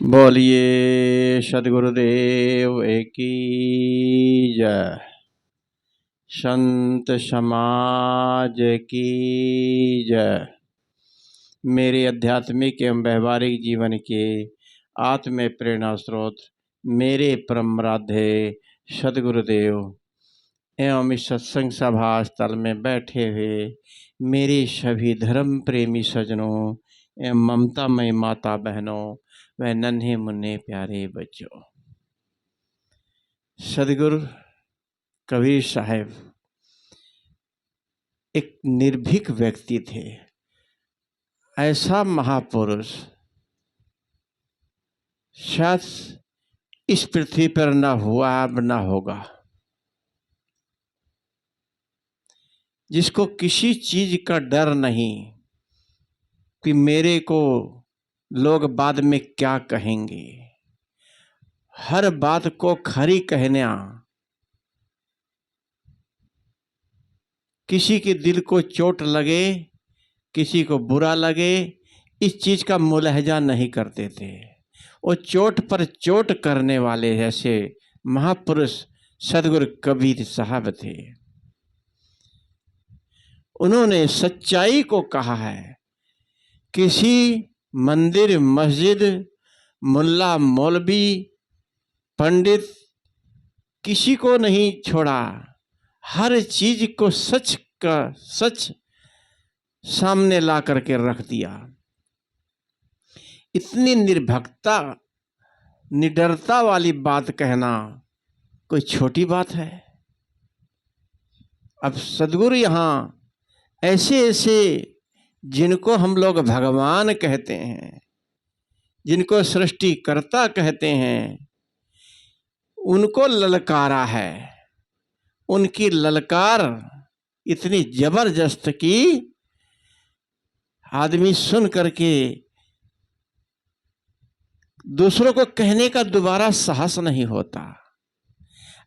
बोलिए सदगुरुदेव की जय। संत समाज की जय। मेरे आध्यात्मिक एवं व्यवहारिक जीवन के आत्म प्रेरणा स्रोत मेरे परम राधे सदगुरुदेव एवं इस सत्संग सभा स्थल में बैठे हुए मेरे सभी धर्म प्रेमी सज्जनों एवं ममतामयी माता बहनों व नन्हे मुन्ने प्यारे बच्चों, सदगुरु कबीर साहब एक निर्भीक व्यक्ति थे। ऐसा महापुरुष शायद इस पृथ्वी पर न हुआ अब न होगा, जिसको किसी चीज का डर नहीं कि मेरे को लोग बाद में क्या कहेंगे। हर बात को खरी कहना, किसी के दिल को चोट लगे, किसी को बुरा लगे, इस चीज का मुलहजा नहीं करते थे। वो चोट पर चोट करने वाले ऐसे महापुरुष सदगुरु कबीर साहब थे। उन्होंने सच्चाई को कहा है। किसी मंदिर, मस्जिद, मुल्ला, मौलवी, पंडित किसी को नहीं छोड़ा। हर चीज को सच का सच सामने ला करके रख दिया। इतनी निर्भक्ता, निडरता वाली बात कहना कोई छोटी बात है। अब सदगुरु यहाँ ऐसे ऐसे जिनको हम लोग भगवान कहते हैं, जिनको सृष्टिकर्ता कहते हैं, उनको ललकारा है। उनकी ललकार इतनी जबरदस्त कि आदमी सुन करके दूसरों को कहने का दोबारा साहस नहीं होता।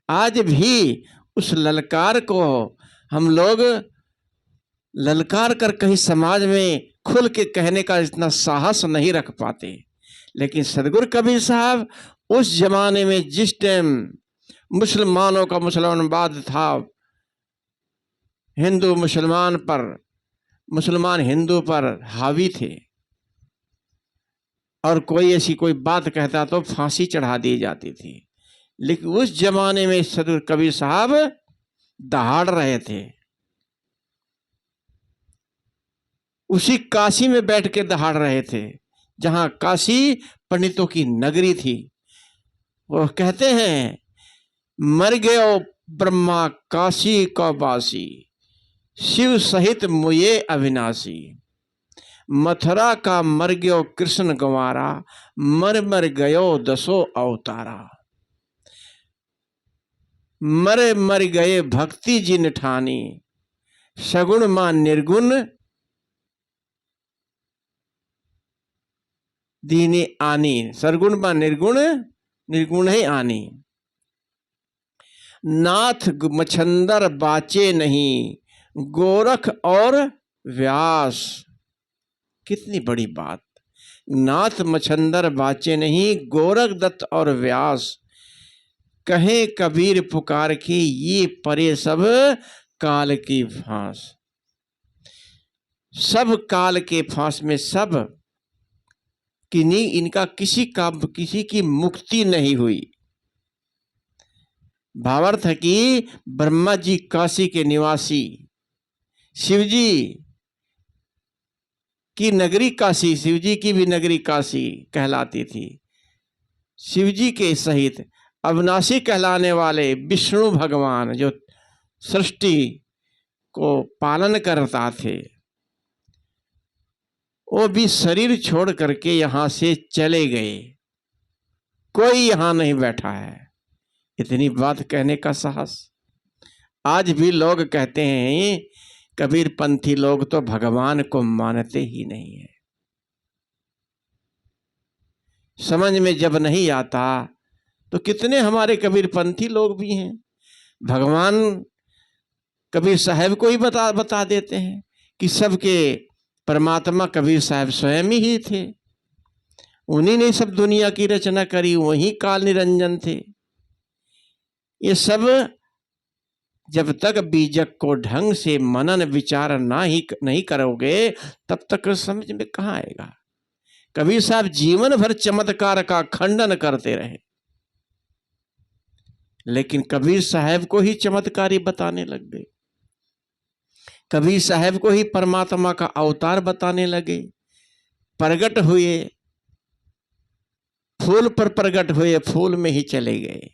आज भी उस ललकार को हम लोग ललकार कर कहीं समाज में खुल के कहने का इतना साहस नहीं रख पाते। लेकिन सदगुरु कबीर साहब उस जमाने में, जिस टाइम मुसलमानों का मुसलमानवाद था, हिंदू मुसलमान पर, मुसलमान हिंदू पर हावी थे, और कोई ऐसी कोई बात कहता तो फांसी चढ़ा दी जाती थी। लेकिन उस जमाने में सदगुरु कबीर साहब दहाड़ रहे थे। उसी काशी में बैठ के दहाड़ रहे थे, जहां काशी पंडितों की नगरी थी। वो कहते हैं, मर गयो ब्रह्मा काशी का बासी, शिव सहित मुये अविनाशी। मथुरा का मर गयो कृष्ण गंवारा, मर मर गयो दसो अवतारा। मर मर गए भक्ति जिन ठानी, सगुण मां निर्गुण दीने आनी। सरगुण मां निर्गुण, निर्गुण ही आनी। नाथ मछंदर बाचे नहीं, गोरख और व्यास। कितनी बड़ी बात। नाथ मछंदर बाचे नहीं, गोरख दत्त और व्यास। कहे कबीर पुकार के, ये परे सब काल की फांस। सब काल के फांस में सब कि नहीं, इनका किसी की मुक्ति नहीं हुई। भावार्थ है कि ब्रह्मा जी काशी के निवासी, शिवजी की नगरी काशी, शिवजी की भी नगरी काशी कहलाती थी। शिवजी के सहित अविनाशी कहलाने वाले विष्णु भगवान, जो सृष्टि को पालन करता थे, वो भी शरीर छोड़ करके यहां से चले गए। कोई यहां नहीं बैठा है। इतनी बात कहने का साहस। आज भी लोग कहते हैं, कबीर पंथी लोग तो भगवान को मानते ही नहीं है। समझ में जब नहीं आता तो कितने हमारे कबीर पंथी लोग भी हैं, भगवान कबीर साहब को ही बता देते हैं कि सबके परमात्मा कबीर साहब स्वयं ही थे। उन्हीं ने सब दुनिया की रचना करी, वही काल निरंजन थे। ये सब जब तक बीजक को ढंग से मनन विचार नहीं करोगे तब तक समझ में कहाँ आएगा। कबीर साहब जीवन भर चमत्कार का खंडन करते रहे, लेकिन कबीर साहब को ही चमत्कारी बताने लग गए। कबीर साहब को ही परमात्मा का अवतार बताने लगे। प्रगट हुए, फूल पर प्रगट हुए, फूल में ही चले गए।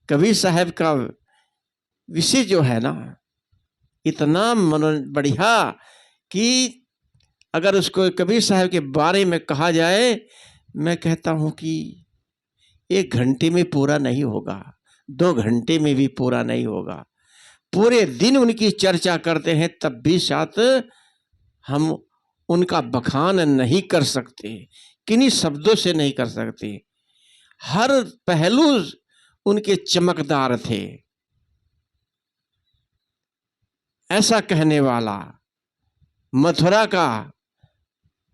कबीर साहब का विषय जो है ना, इतना बढ़िया कि अगर उसको कबीर साहब के बारे में कहा जाए, मैं कहता हूं कि 1 घंटे में पूरा नहीं होगा, 2 घंटे में भी पूरा नहीं होगा। पूरे दिन उनकी चर्चा करते हैं तब भी साथ हम उनका बखान नहीं कर सकते, किन्हीं शब्दों से नहीं कर सकते। हर पहलू उनके चमकदार थे। ऐसा कहने वाला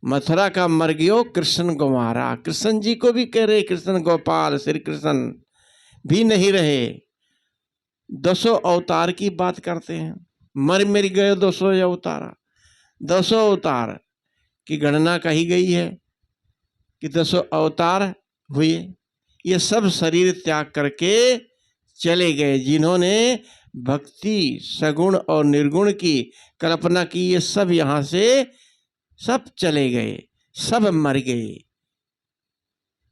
मथुरा का मर्गियो कृष्ण कुमारा, कृष्ण जी को भी कह रहे कृष्ण गोपाल, श्री कृष्ण भी नहीं रहे। 200 अवतार की बात करते हैं, मर गए 200 अवतार। 200 अवतार की गणना कही गई है कि 200 अवतार हुए। ये सब शरीर त्याग करके चले गए। जिन्होंने भक्ति सगुण और निर्गुण की कल्पना की, ये सब यहाँ से सब चले गए, सब मर गए,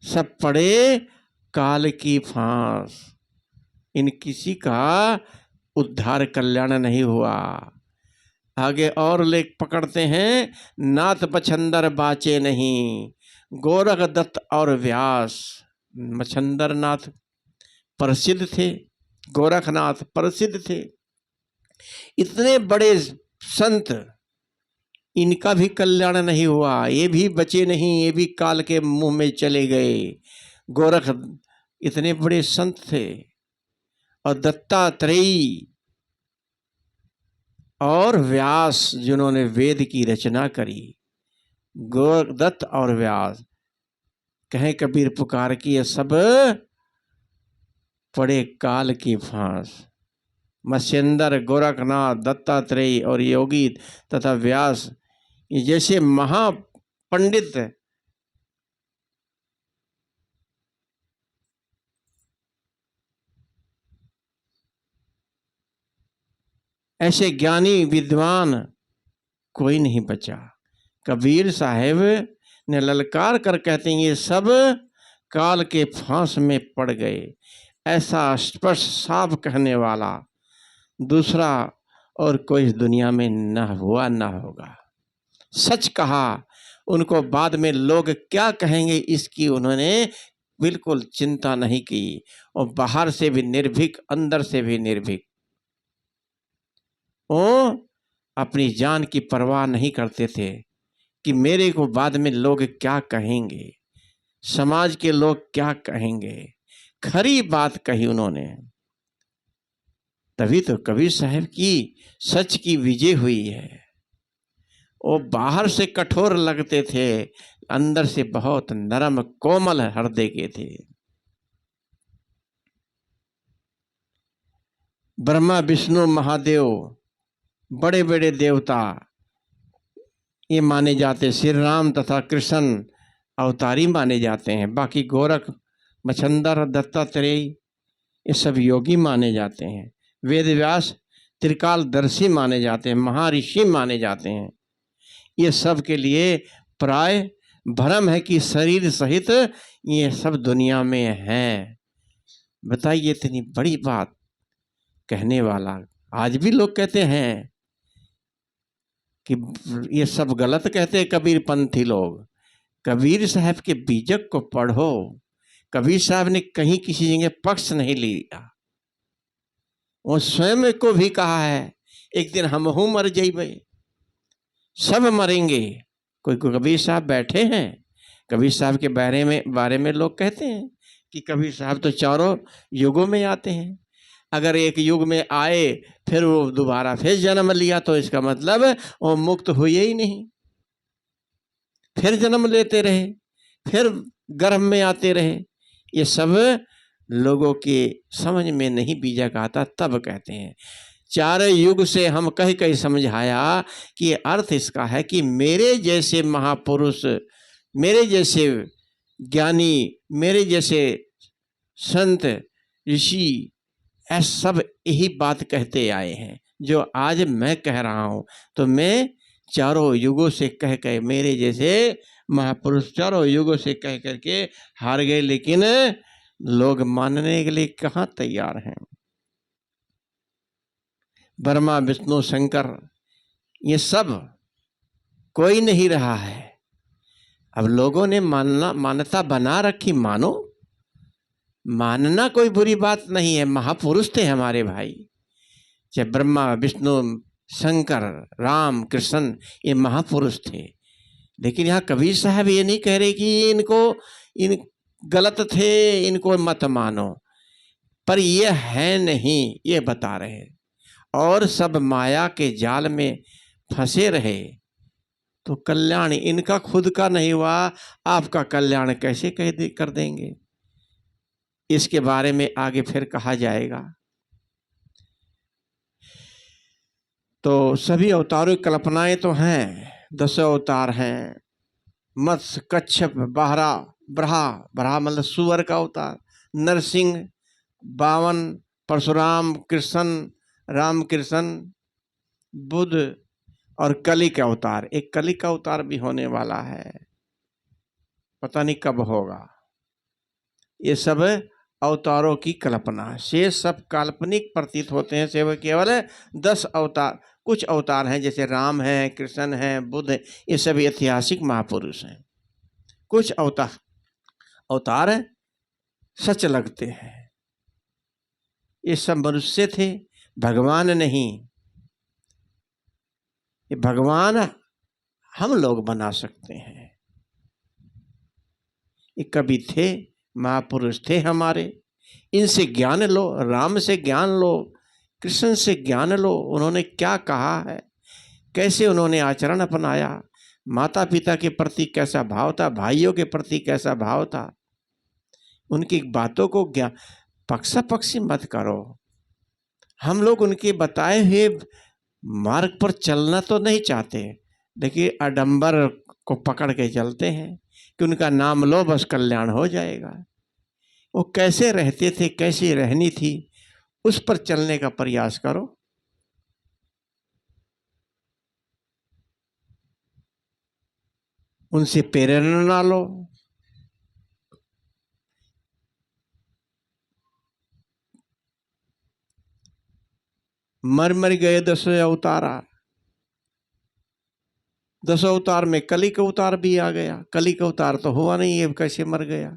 सब पड़े काल की फांस। इन किसी का उद्धार कल्याण नहीं हुआ। आगे और लेख पकड़ते हैं, नाथ बछंदर बाचे नहीं, गोरख दत्त और व्यास। मछंदर नाथ प्रसिद्ध थे, गोरखनाथ प्रसिद्ध थे। इतने बड़े संत, इनका भी कल्याण नहीं हुआ, ये भी बचे नहीं, ये भी काल के मुंह में चले गए। गोरख इतने बड़े संत थे, और दत्तात्रेय और व्यास जिन्होंने वेद की रचना करी। गोरखदत्त और व्यास, कहें कबीर पुकार की, ये सब पड़े काल की फांस। मत्स्येंद्र, गोरखनाथ, दत्तात्रेय और योगी तथा व्यास, ये जैसे महापंडित ऐसे ज्ञानी विद्वान कोई नहीं बचा। कबीर साहब ने ललकार कर कहते हैं, ये सब काल के फांस में पड़ गए। ऐसा स्पष्ट साफ कहने वाला दूसरा और कोई इस दुनिया में न हुआ न होगा। सच कहा। उनको बाद में लोग क्या कहेंगे इसकी उन्होंने बिल्कुल चिंता नहीं की, और बाहर से भी निर्भीक, अंदर से भी निर्भीक। वो अपनी जान की परवाह नहीं करते थे कि मेरे को बाद में लोग क्या कहेंगे, समाज के लोग क्या कहेंगे। खरी बात कही उन्होंने। तभी तो कबीर साहब की सच की विजय हुई है। वो बाहर से कठोर लगते थे, अंदर से बहुत नरम कोमल हृदय के थे। ब्रह्मा विष्णु महादेव बड़े बड़े देवता ये माने जाते, श्री राम तथा कृष्ण अवतारी माने जाते हैं। बाकी गोरख, मच्छंदर, दत्तात्रेय ये सब योगी माने जाते हैं। वेद व्यास त्रिकालदर्शी माने जाते हैं, महर्षि माने जाते हैं। ये सब के लिए प्राय भ्रम है कि शरीर सहित ये सब दुनिया में है। बताइए, इतनी बड़ी बात कहने वाला आज भी लोग कहते हैं कि ये सब गलत कहते हैं कबीर पंथी लोग। कबीर साहब के बीजक को पढ़ो। कबीर साहब ने कहीं किसी जगह पक्ष नहीं लिया। वो स्वयं को भी कहा है, एक दिन हम हूं मर जाइबे, सब मरेंगे। कोई कबीर साहब बैठे हैं। कबीर साहब के बारे में लोग कहते हैं कि कबीर साहब तो चारों युगों में आते हैं। अगर एक युग में आए फिर वो दोबारा फिर जन्म लिया तो इसका मतलब वो मुक्त हुए ही नहीं। फिर जन्म लेते रहे, फिर गर्भ में आते रहे। ये सब लोगों के समझ में नहीं बीजा आता, तब कहते हैं। चार युग से हम कह कह समझाया कि अर्थ इसका है कि मेरे जैसे महापुरुष, मेरे जैसे ज्ञानी, मेरे जैसे संत ऋषि ऐसा सब यही बात कहते आए हैं जो आज मैं कह रहा हूं। तो मैं चारों युगों से कह कह, मेरे जैसे महापुरुष चारों युगों से कह करके हार गए, लेकिन लोग मानने के लिए कहाँ तैयार हैं। ब्रह्मा विष्णु शंकर ये सब कोई नहीं रहा है। अब लोगों ने मान्यता बना रखी, मानो, मानना कोई बुरी बात नहीं है। महापुरुष थे हमारे भाई, चाहे ब्रह्मा विष्णु शंकर राम कृष्ण, ये महापुरुष थे। लेकिन यहाँ कबीर साहब ये नहीं कह रहे कि इन गलत थे, इनको मत मानो, पर ये है नहीं, ये बता रहे। और सब माया के जाल में फंसे रहे तो कल्याण इनका खुद का नहीं हुआ, आपका कल्याण कैसे कर देंगे। इसके बारे में आगे फिर कहा जाएगा। तो सभी अवतारों की कल्पनाएं तो हैं, 10 अवतार हैं। मत्स्य, कच्छप, बारहा, बरहा मतलब सुअर का अवतार, नरसिंह, बावन, परशुराम, कृष्ण, राम कृष्ण, बुद्ध और कली का अवतार। एक कली का अवतार भी होने वाला है, पता नहीं कब होगा। ये सब अवतारों की कल्पना से सब काल्पनिक प्रतीत होते हैं। से केवल 10 अवतार, कुछ अवतार हैं जैसे राम है, कृष्ण है, बुद्ध है, ये सब ऐतिहासिक महापुरुष हैं। कुछ अवतार सच लगते हैं। ये सब मनुष्य थे, भगवान नहीं। ये भगवान हम लोग बना सकते हैं। ये कभी थे, महापुरुष थे हमारे, इनसे ज्ञान लो, राम से ज्ञान लो, कृष्ण से ज्ञान लो। उन्होंने क्या कहा है, कैसे उन्होंने आचरण अपनाया, माता पिता के प्रति कैसा भाव था, भाइयों के प्रति कैसा भाव था। उनकी बातों को पक्षी मत करो। हम लोग उनके बताए हुए मार्ग पर चलना तो नहीं चाहते, लेकिन आडंबर को पकड़ के चलते हैं कि उनका नाम लो बस कल्याण हो जाएगा। वो कैसे रहते थे, कैसी रहनी थी, उस पर चलने का प्रयास करो। उनसे प्रेरणा लो। मर गए 10 अवतारा, 10 अवतार में कली का अवतार भी आ गया। कली का अवतार तो हुआ नहीं है, कैसे मर गया।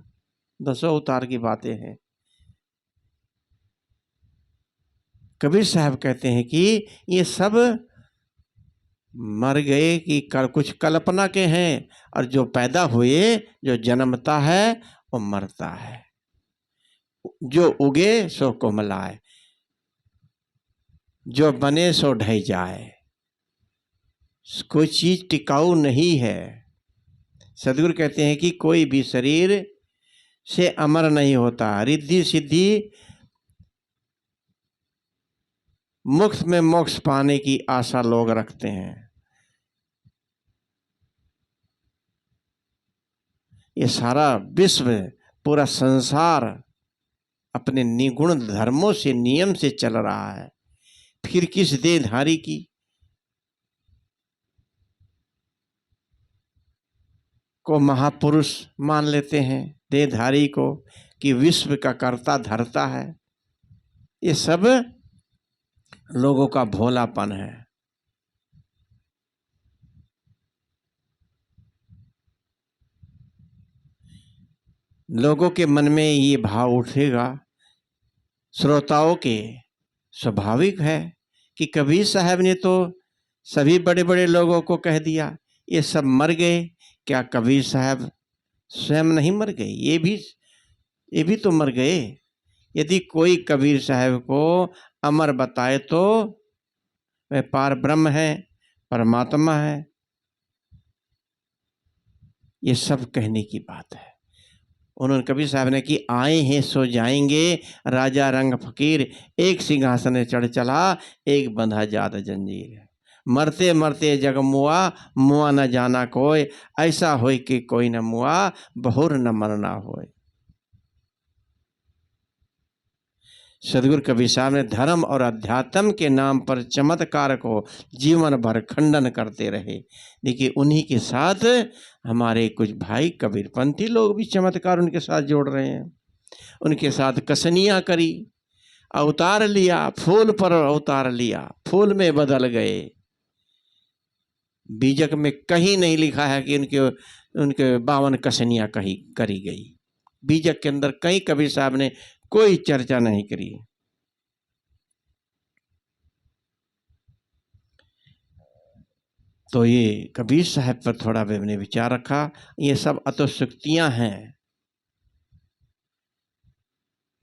10 अवतार की बातें हैं। कबीर साहब कहते हैं कि ये सब मर गए कि कुछ कल्पना के हैं, और जो पैदा हुए, जो जन्मता है वो मरता है, जो उगे सो कोमलाए, जो बने सो ढह जाए। कोई चीज टिकाऊ नहीं है। सदगुरु कहते हैं कि कोई भी शरीर से अमर नहीं होता। रिद्धि सिद्धि मुक्त में मोक्ष पाने की आशा लोग रखते हैं। ये सारा विश्व, पूरा संसार अपने निगुण धर्मों से, नियम से चल रहा है। फिर किस देहधारी की को महापुरुष मान लेते हैं, देहधारी को, कि विश्व का कर्ता धर्ता है। ये सब लोगों का भोलापन है। लोगों के मन में ये भाव उठेगा, श्रोताओं के स्वाभाविक है कि कबीर साहब ने तो सभी बड़े बड़े लोगों को कह दिया ये सब मर गए, क्या कबीर साहब स्वयं नहीं मर गए? ये भी तो मर गए। यदि कोई कबीर साहब को अमर बताए तो वह पार ब्रह्म है, परमात्मा है। ये सब कहने की बात है। उन्होंने कबीर साहब ने कि आए हैं सो जाएंगे, राजा रंग फकीर, एक सिंहासन चढ़ चला, एक बंधा जात जंजीर। मरते मरते जग मुआ, मुआ न जाना कोई, ऐसा होय कि कोई न मुआ, बहुर न मरना होय। सदगुरु कबीर साहब ने धर्म और अध्यात्म के नाम पर चमत्कार को जीवन भर खंडन करते रहे, देखिए उन्हीं के साथ हमारे कुछ भाई कबीरपंथी लोग भी चमत्कार उनके साथ जोड़ रहे हैं। उनके साथ कसनियाँ करी, अवतार लिया, फूल पर अवतार लिया, फूल में बदल गए। बीजक में कहीं नहीं लिखा है कि उनके उनके 52 कसनियाँ कहीं करी गई। बीजक के अंदर कहीं कबीर साहब ने कोई चर्चा नहीं करी। तो ये कबीर साहब पर थोड़ा मैंने विचार रखा। ये सब अतोशक्तियाँ हैं।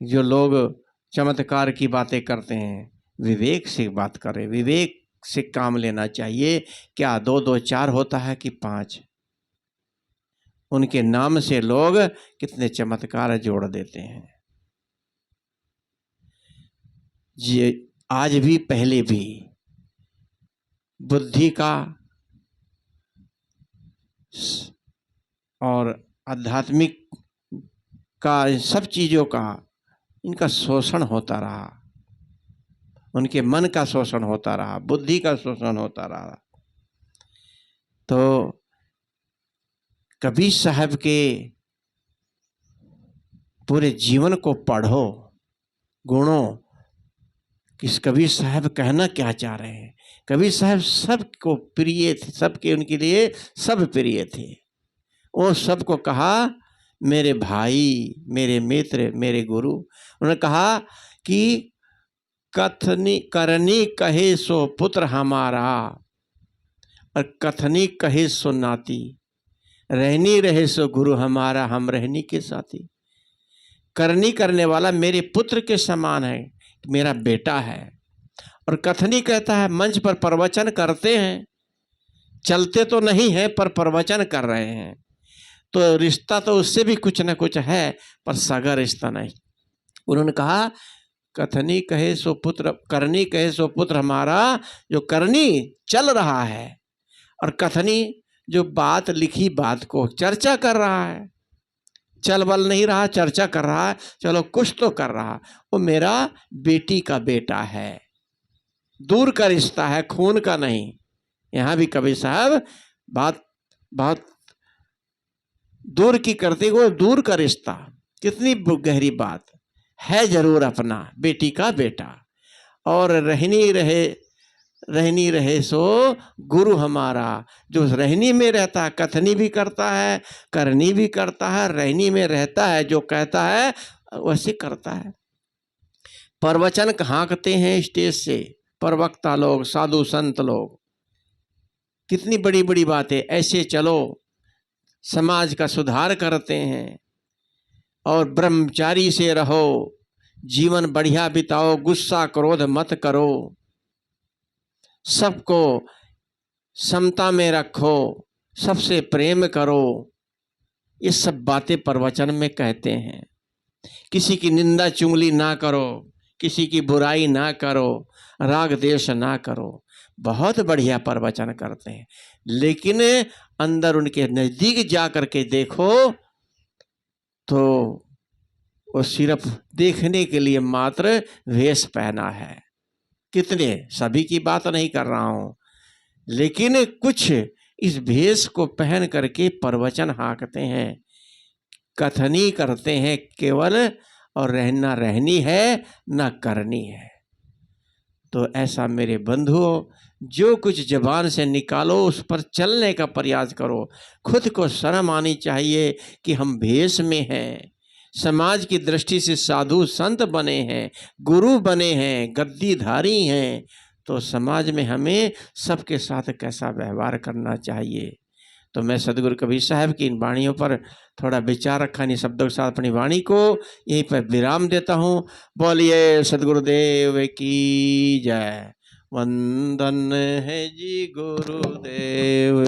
जो लोग चमत्कार की बातें करते हैं, विवेक से बात करें, विवेक से काम लेना चाहिए। क्या 2 2 4 होता है कि 5? उनके नाम से लोग कितने चमत्कार जोड़ देते हैं। ये आज भी पहले भी बुद्धि का और आध्यात्मिक का, सब चीज़ों का इनका शोषण होता रहा। उनके मन का शोषण होता रहा, बुद्धि का शोषण होता रहा। तो कबीर साहब के पूरे जीवन को पढ़ो, गुणों, किस कबीर साहब कहना क्या चाह रहे हैं। कबीर साहब सबको प्रिय थे, सबके उनके लिए सब प्रिय थे। वो सबको कहा मेरे भाई, मेरे मित्र, मेरे गुरु। उन्होंने कहा कि कथनी करनी कहे सो पुत्र हमारा, और कथनी कहे सो नाती, रहनी रहे सो गुरु हमारा, हम रहनी के साथी। करनी करने वाला मेरे पुत्र के समान है, मेरा बेटा है। और कथनी कहता है मंच पर प्रवचन करते हैं, चलते तो नहीं है पर प्रवचन कर रहे हैं, तो रिश्ता तो उससे भी कुछ न कुछ है, पर सगा रिश्ता नहीं। उन्होंने कहा कथनी कहे सो पुत्र, करनी कहे सो पुत्र हमारा। जो करनी चल रहा है और कथनी जो बात, लिखी बात को चर्चा कर रहा है, चल बल नहीं रहा, चर्चा कर रहा है, चलो कुछ तो कर रहा, वो मेरा बेटी का बेटा है। दूर का रिश्ता है, खून का नहीं। यहाँ भी कबीर साहब बात बहुत दूर की करते हुए, दूर का रिश्ता, कितनी गहरी बात है। जरूर अपना बेटी का बेटा, और रहनी रहे सो गुरु हमारा। जो रहनी में रहता है, कथनी भी करता है, करनी भी करता है, रहनी में रहता है, जो कहता है वैसे करता है। प्रवचन हाँकते हैं स्टेज से प्रवक्ता लोग, साधु संत लोग, कितनी बड़ी बड़ी बातें, ऐसे चलो, समाज का सुधार करते हैं। और ब्रह्मचारी से रहो, जीवन बढ़िया बिताओ, गुस्सा क्रोध मत करो, सबको समता में रखो, सबसे प्रेम करो। ये सब बातें प्रवचन में कहते हैं। किसी की निंदा चुगली ना करो, किसी की बुराई ना करो, राग द्वेष ना करो। बहुत बढ़िया प्रवचन करते हैं, लेकिन अंदर उनके नजदीक जा करके देखो तो वो सिर्फ देखने के लिए मात्र वेश पहना है। कितने, सभी की बात नहीं कर रहा हूं, लेकिन कुछ इस भेष को पहन करके प्रवचन हाँकते हैं, कथनी करते हैं केवल, और रहना रहनी है ना करनी है। तो ऐसा मेरे बंधुओं, जो कुछ जबान से निकालो उस पर चलने का प्रयास करो। खुद को शर्म आनी चाहिए कि हम भेष में हैं, समाज की दृष्टि से साधु संत बने हैं, गुरु बने हैं, गद्दीधारी हैं, तो समाज में हमें सबके साथ कैसा व्यवहार करना चाहिए। तो मैं सदगुरु कबीर साहब की इन वाणियों पर थोड़ा विचार रखा, इन शब्दों के साथ अपनी वाणी को यहीं पर विराम देता हूँ। बोलिए सदगुरुदेव की जय। वंदन है जी गुरुदेव।